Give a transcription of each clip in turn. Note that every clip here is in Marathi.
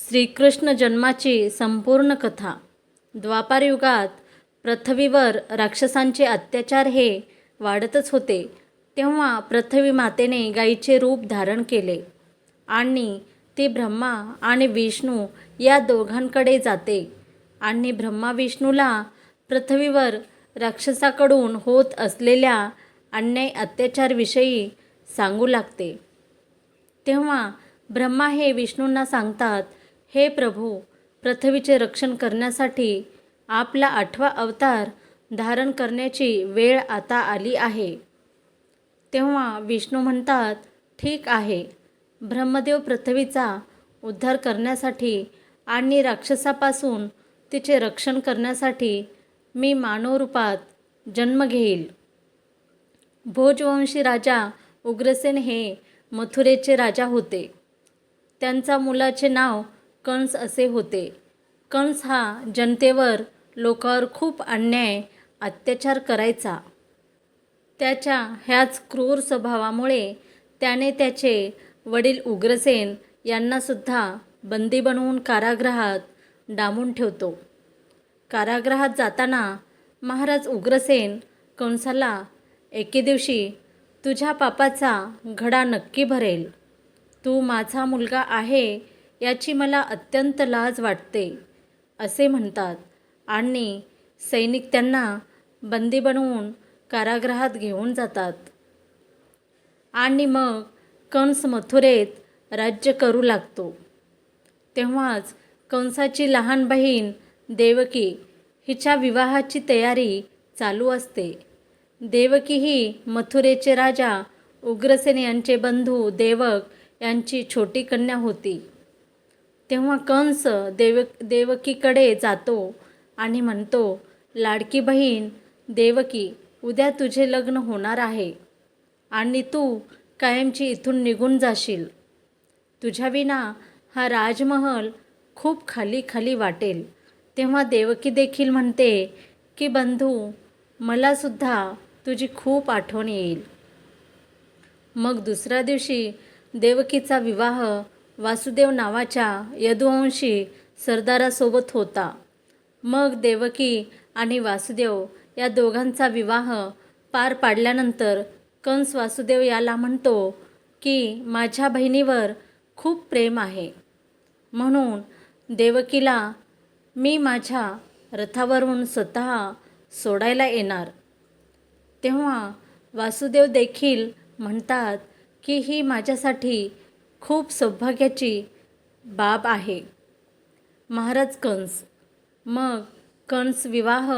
श्रीकृष्ण जन्माची संपूर्ण कथा. द्वापारयुगात पृथ्वीवर राक्षसांचे अत्याचार हे वाढतच होते. तेव्हा पृथ्वी मातेने गायीचे रूप धारण केले आणि ती ब्रह्मा आणि विष्णू या दोघांकडे जाते आणि ब्रह्मा विष्णूला पृथ्वीवर राक्षसाकडून होत असलेल्या अन्याय अत्याचारविषयी सांगू लागते. तेव्हा ब्रह्मा हे विष्णूंना सांगतात, हे प्रभू, पृथ्वीचे रक्षण करण्यासाठी आपला 8वा अवतार धारण करण्याची वेळ आता आली आहे. तेव्हा विष्णू म्हणतात, ठीक आहे. ब्रह्मदेव पृथ्वीचा उद्धार करण्यासाठी आणि राक्षसापासून तिचे रक्षण करण्यासाठी मी मानव रूपात जन्म घेईल. भोजवंशी राजा उग्रसेन हे मथुरेचे राजा होते. त्यांचा मुलाचे नाव कंस असे होते. कंस हा जनतेवर, लोकांवर खूप अन्याय अत्याचार करायचा. त्याच्या ह्याच क्रूर स्वभावामुळे त्याने त्याचे वडील उग्रसेन यांनासुद्धा बंदी बनवून कारागृहात डांबून ठेवतो. कारागृहात जाताना महाराज उग्रसेन कंसाला एके दिवशी, तुझ्या पापाचा घडा नक्की भरेल. तू माझा मुलगा आहे याची मला अत्यंत लाज वाटते, असे म्हणतात आणि सैनिक त्यांना बंदी बनवून कारागृहात घेऊन जातात. आणि मग कंस मथुरेत राज्य करू लागतो. तेव्हाच कंसाची लहान बहीण देवकी हिच्या विवाहाची तयारी चालू असते. देवकी ही मथुरेचे राजा उग्रसेन यांचे बंधू देवक यांची छोटी कन्या होती. तेव्हा कंस देवकीकडे जातो आणि म्हणतो, लाडकी बहीण देवकी, उद्या तुझे लग्न होणार आहे आणि तू कायमची इथून निघून जाशील. तुझ्याविना हा राजमहल खूप खाली खाली वाटेल. तेव्हा देवकी देखील म्हणते की बंधू, मलासुद्धा तुझी खूप आठवण येईल. मग दुसऱ्या दिवशी देवकीचा विवाह वासुदेव नावाच्या यदुवंशी सरदारासोबत होता. मग देवकी आणि वासुदेव या दोघांचा विवाह पार पाडल्यानंतर कंस वासुदेव याला म्हणतो की माझ्या बहिणीवर खूप प्रेम आहे, म्हणून देवकीला मी माझ्या रथावरून स्वतः सोडायला येणार. तेव्हा वासुदेव देखील म्हणतात की ही माझ्यासाठी खूप सौभाग्याची बाब आहे. महाराज कंस. मग कंस विवाह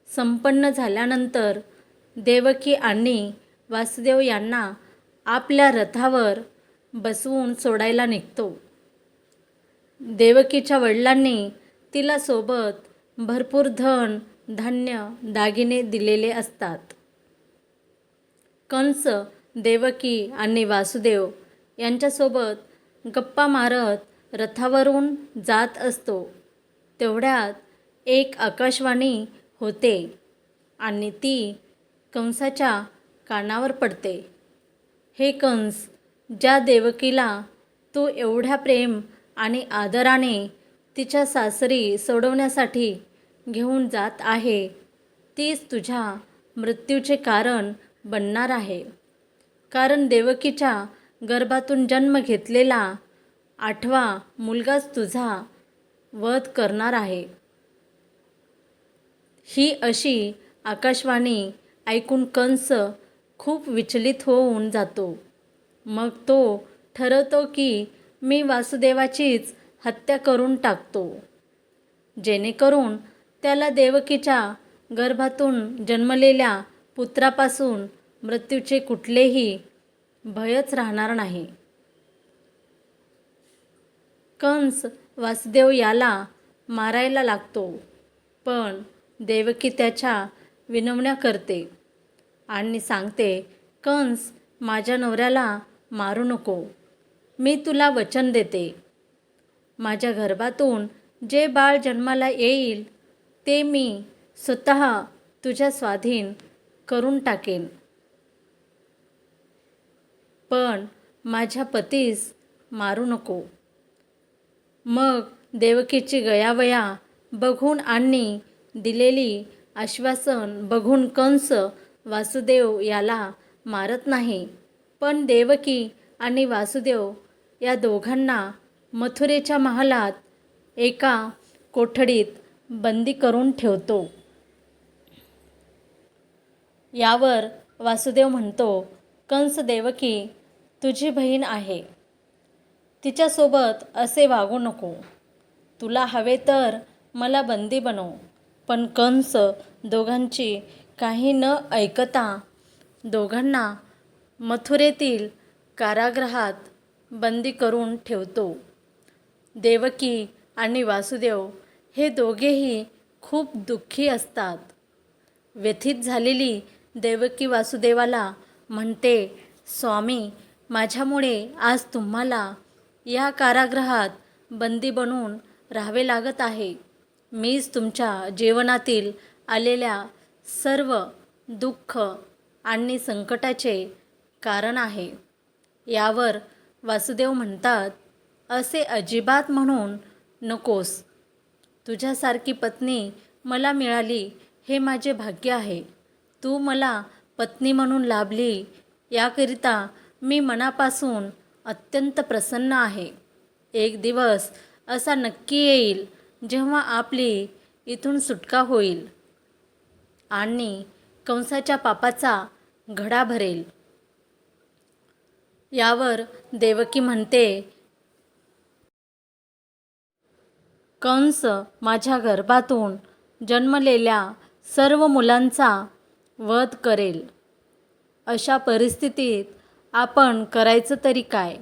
संपन्न झाल्यानंतर देवकी आणि वासुदेव यांना आपल्या रथावर बसवून सोडायला निघतो. देवकीच्या वडिलांनी तिला सोबत भरपूर धन, धान्य, दागिने दिलेले असतात. कंस देवकी आणि वासुदेव यांच्यासोबत गप्पा मारत रथावरून जात असतो. तेवढ्यात एक आकाशवाणी होते आणि ती कंसाच्या कानावर पडते. हे कंस, ज्या देवकीला तू एवढ्या प्रेम आणि आदराने तिच्या सासरी सोडवण्यासाठी घेऊन जात आहे, तीच तुझ्या मृत्यूचे कारण बनणार आहे. कारण देवकीच्या गर्भातून जन्म घेतलेला 8वा मुलगाच तुझा वध करणार आहे. ही अशी आकाशवाणी ऐकून कंस खूप विचलित होऊन जातो. मग तो ठरवतो की मी वासुदेवाचीच हत्या करून टाकतो, जेणेकरून त्याला देवकीच्या गर्भातून जन्मलेल्या पुत्रापासून मृत्यूचे कुठलेही भयच राहणार नाही. कंस वासुदेव याला मारायला लागतो, पण देवकी त्याच्या विनवण्या करते आणि सांगते, कंस, माझ्या नवऱ्याला मारू नको. मी तुला वचन देते, माझ्या गर्भातून जे बाळ जन्माला येईल ते मी स्वतः तुझ्या स्वाधीन करून टाकेन. पण माझ्या पतीस मारू नको. मग देवकीची गयावया बघून आणि दिलेली आश्वासन बघून कंस वासुदेव याला मारत नाही, पण देवकी आणि वासुदेव या दोघांना मथुरेच्या महालात एका कोठडीत बंदी करून ठेवतो. यावर वासुदेव म्हणतो, कंस, देवकी तुझी बहीण आहे, तिच्यासोबत असे वागू नको. तुला हवे तर मला बंदी बनव. पण कंस दोघांची काही न ऐकता दोघांना मथुरेतील कारागृहात बंदी करून ठेवतो. देवकी आणि वासुदेव हे दोघेही खूप दुःखी असतात. व्यथित झालेली देवकी वासुदेवाला म्हणते, स्वामी, माझ्यामुळे आज तुम्हाला या कारागृहात बंदी बनून राहावे लागत आहे. मीच तुमच्या जीवनातील आलेल्या सर्व दुःख आणि संकटाचे कारण आहे. यावर वासुदेव म्हणतात, असे अजिबात म्हणून नकोस. तुझ्यासारखी पत्नी मला मिळाली हे माझे भाग्य आहे. तू मला पत्नी म्हणून लाभली याकरिता मी मनापासून अत्यंत प्रसन्न आहे. एक दिवस असा नक्की येईल जेव्हा आपली इथून सुटका होईल आणि कंसाच्या पापाचा घडा भरेल. यावर देवकी म्हणते, कंस माझ्या गर्भातून जन्मलेल्या सर्व मुलांचा वध करेल. अशा परिस्थितीत आपण करायचं तरी काय?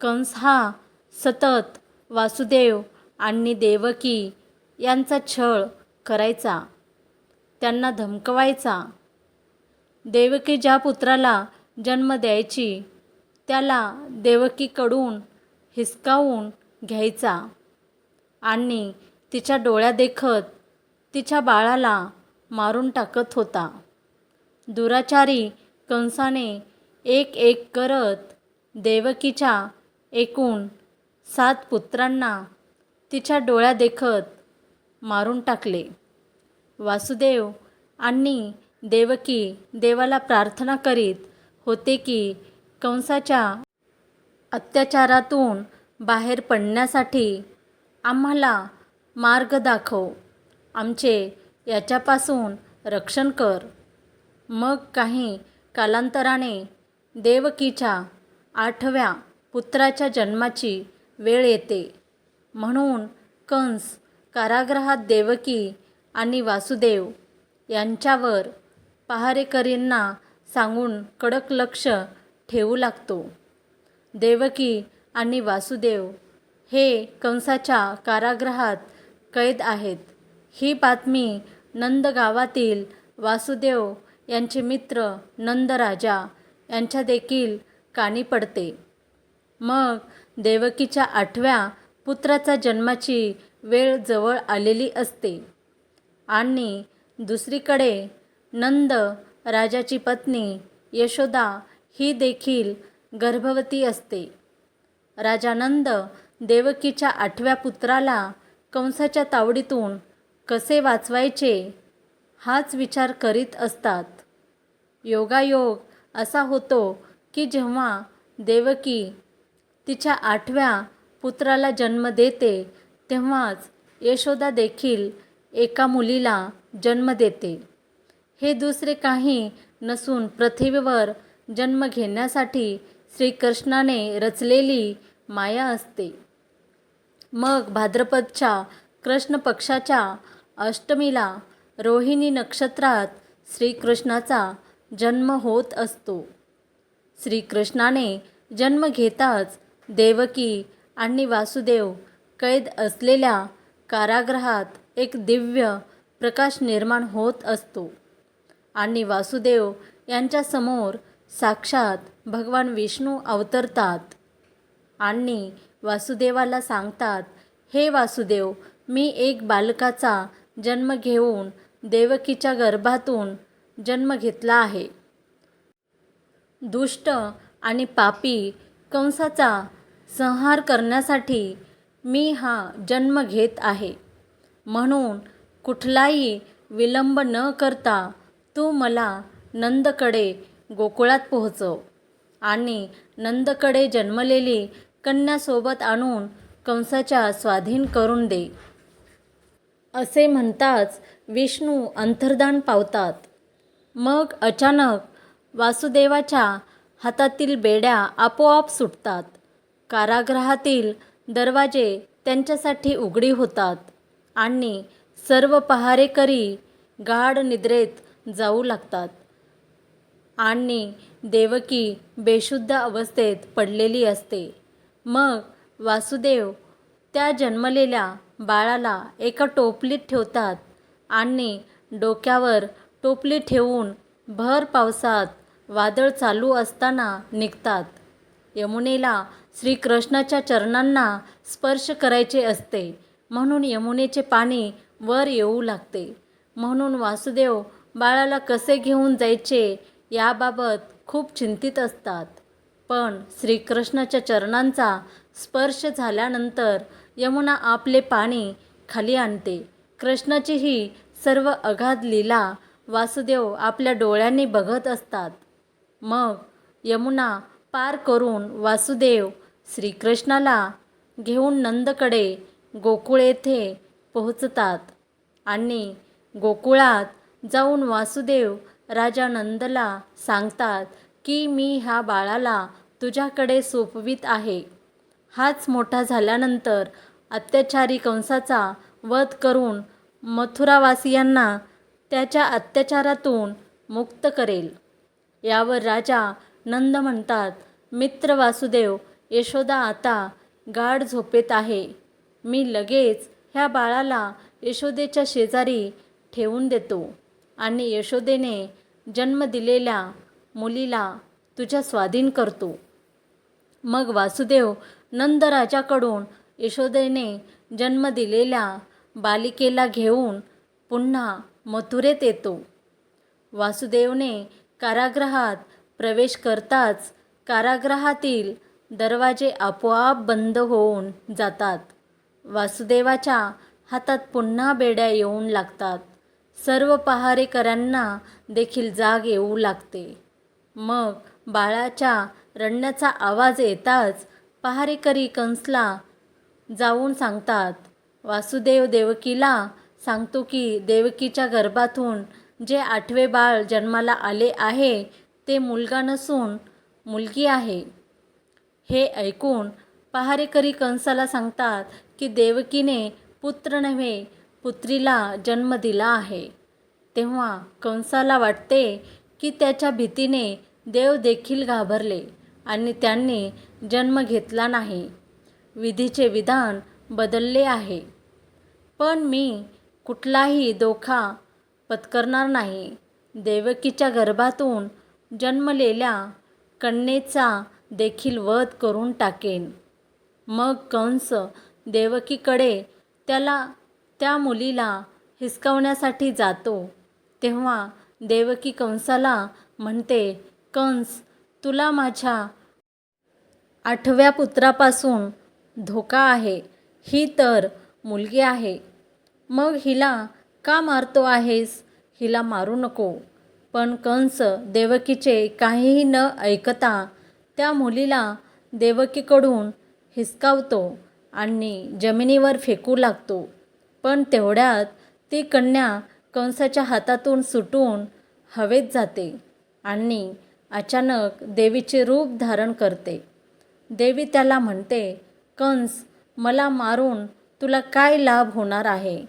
कंस हा सतत वासुदेव आणि देवकी यांचा छळ करायचा, त्यांना धमकवायचा. देवकी ज्या पुत्राला जन्म द्यायची त्याला देवकीकडून हिसकावून घ्यायचा आणि तिच्या डोळ्यादेखत तिच्या बाळाला मारून टाकत होता. दुराचारी कंसाने एक एक करत देवकीच्या एकूण 7 पुत्रांना तिच्या डोळ्यादेखत मारून टाकले. वासुदेव आणि देवकी देवाला प्रार्थना करीत होते की कंसाच्या अत्याचारातून बाहेर पडण्यासाठी आम्हाला मार्ग दाखव, आमचे याच्यापासून रक्षण कर. मग काही कालांतराने देवकीच्या 8व्या पुत्राच्या जन्माची वेळ येते. म्हणून कंस कारागृहात देवकी आणि वासुदेव यांच्यावर पहारेकरींना सांगून कडक लक्ष ठेवू लागतो. देवकी आणि वासुदेव हे कंसाच्या कारागृहात कैद आहेत. ही बातमी नंद गावातील वासुदेव यांचे मित्र नंदराजा यांच्या देखील कानी पडते. मग देवकीच्या 8व्या पुत्राचा जन्माची वेळ जवळ आलेली असते आणि दुसरीकडे नंद राजाची पत्नी यशोदा ही देखील गर्भवती असते. राजा नंद देवकीच्या 8व्या पुत्राला कंसाच्या तावडीतून कसे वाचवायचे हाच विचार करीत असतात. योगायोग असा होतो की जेव्हा देवकी तिच्या 8व्या पुत्राला जन्म देते तेव्हाच यशोदा देखील एका मुलीला जन्म देते. हे दुसरे काही नसून पृथ्वीवर जन्म घेण्यासाठी श्रीकृष्णाने रचलेली माया असते. मग भाद्रपदच्या कृष्ण पक्षाच्या अष्टमीला रोहिणी नक्षत्रात श्रीकृष्णाचा जन्म होत असतो. श्रीकृष्णाने जन्म घेताच देवकी आणि वासुदेव कैद असलेल्या कारागृहात एक दिव्य प्रकाश निर्माण होत असतो आणि वासुदेव यांच्यासमोर साक्षात भगवान विष्णू अवतरतात आणि वासुदेवाला सांगतात, हे वासुदेव, मी एक बालकाचा जन्म घेऊन देवकीच्या गर्भातून जन्म घेतला आहे. दुष्ट आणि पापी कंसाचा संहार करण्यासाठी मी हा जन्म घेत आहे. म्हणून कुठलाही विलंब न करता तू मला नंदकडे गोकुळात पोहोचव आणि नंदकडे जन्मलेली कन्या सोबत आणून कंसाच्या स्वाधीन करून दे. असे म्हणताच विष्णू अंतर्धान पावतात. मग अचानक वासुदेवाच्या हातातील बेड्या आपोआप सुटतात. कारागृहातील दरवाजे त्यांच्यासाठी उघडी होतात आणि सर्व पहारेकरी गाढ निद्रेत जाऊ लागतात आणि देवकी बेशुद्ध अवस्थेत पडलेली असते. मग वासुदेव त्या जन्मलेल्या बाळाला एका टोपलीत ठेवतात आणि डोक्यावर टोपली ठेवून भर पावसात वादळ चालू असताना निघतात. यमुनेला श्रीकृष्णाच्या चरणांना स्पर्श करायचे असते, म्हणून यमुनेचे पाणी वर येऊ लागते. म्हणून वासुदेव बाळाला कसे घेऊन जायचे याबाबत खूप चिंतित असतात. पण श्रीकृष्णाच्या चरणांचा स्पर्श झाल्यानंतर यमुना आपले पाणी खाली आणते. कृष्णाची ही सर्व अगाध लीला वासुदेव आपल्या डोळ्यांनी बघत असतात. मग यमुना पार करून वासुदेव श्रीकृष्णाला घेऊन नंदकडे गोकुळ येथे पोहोचतात आणि गोकुळात जाऊन वासुदेव राजा नंदला सांगतात की मी ह्या बाळाला तुझ्याकडे सोपवित आहे. हाच मोठा झाल्यानंतर अत्याचारी कंसाचा वध करून मथुरावासियांना त्याच्या अत्याचारातून मुक्त करेल. यावर राजा नंद म्हणतात, मित्र वासुदेव, यशोदा आता गाढ झोपेत आहे. मी लगेच ह्या बाळाला यशोदेच्या शेजारी ठेवून देतो आणि यशोदेने जन्म दिलेल्या मुलीला तुझ्या स्वाधीन करतो. मग वासुदेव नंदराजाकडून यशोदेने जन्म दिलेल्या बालिकेला घेऊन पुन्हा मथुरेत येतो. वासुदेवने कारागृहात प्रवेश करताच कारागृहातील दरवाजे आपोआप बंद होऊन जातात. वासुदेवाच्या हातात पुन्हा बेड्या येऊन लागतात. सर्व पहारेकऱ्यांना देखील जाग येऊ लागते. मग बाळाच्या रडण्याचा आवाज येताच पहारेकरी कंसला जाऊन सांगतात. वासुदेव देवकीला सांगतो की देवकीच्या गर्भातून जे 8वे बाळ जन्माला आले आहे ते मुलगा नसून मुलगी आहे. हे ऐकून पहारेकरी कंसाला सांगतात की देवकीने पुत्र नव्हे पुत्रीला जन्म दिला आहे. तेव्हा कंसाला वाटते की त्याच्या भीतीने देव देखील घाबरले आणि त्यांनी जन्म घेतला नाही. विधीचे विधान बदलले आहे. पण मी कुठलाही धोका पत्करणार नाही. देवकीच्या गर्भातून जन्मलेल्या कन्येचा देखील वध करून टाकेन. मग कंस देवकीकडे त्या मुलीला हिसकावण्यासाठी जातो. तेव्हा देवकी कंसाला म्हणते, कंस, तुला माझ्या 8व्या पुत्रापासून धोका आहे. ही तर मुलगी आहे. मग हिला का मारतो आहेस? हिला मारू नको. पण कंस देवकीचे काहीही न ऐकता त्या मुलीला देवकीकडून हिसकावतो आणि जमिनीवर फेकू लागतो. पण तेवढ्यात ती कन्या कंसाच्या हातातून सुटून हवेत जाते आणि अचानक देवीचे रूप धारण करते. देवी त्याला म्हणते, कंस, मला मारून तुला काय लाभ होणार आहे?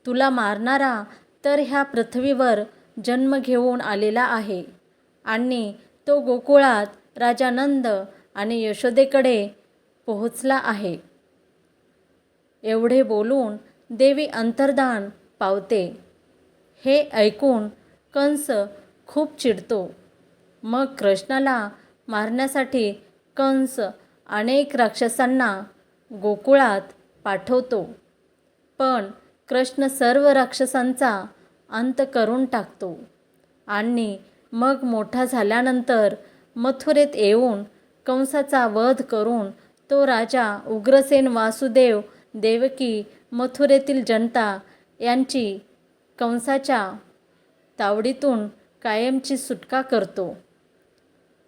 तुला मारणारा तर ह्या पृथ्वीवर जन्म घेऊन आलेला आहे आणि तो गोकुळात राजा नंद आणि यशोदेकडे पोहोचला आहे. एवढे बोलून देवी अंतर्धान पावते. हे ऐकून कंस खूप चिडतो. मग कृष्णाला मारण्यासाठी कंस अनेक राक्षसांना गोकुळात पाठवतो. पण कृष्ण सर्व राक्षसांचा अंत करून टाकतो आणि मग मोठा झाल्यानंतर मथुरेत येऊन कंसाचा वध करून तो राजा उग्रसेन वासुदेव देवकी मथुरेतील जनता यांची कंसाच्या तावडीतून कायमची सुटका करतो.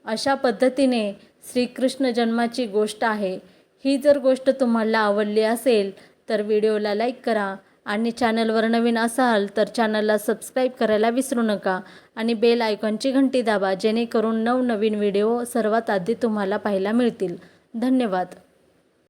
अशा पद्धतीने श्रीकृष्ण जन्माची गोष्ट आहे. ही जर गोष्ट तुम्हाला आवडली असेल तर व्हिडिओला लाईक करा आणि चॅनलवर नवीन असाल तर चॅनलला सबस्क्राईब करायला विसरू नका आणि बेल आयकॉनची घंटी दाबा जेणेकरून नवनवीन व्हिडिओ सर्वात आधी तुम्हाला पाहायला मिळतील. धन्यवाद.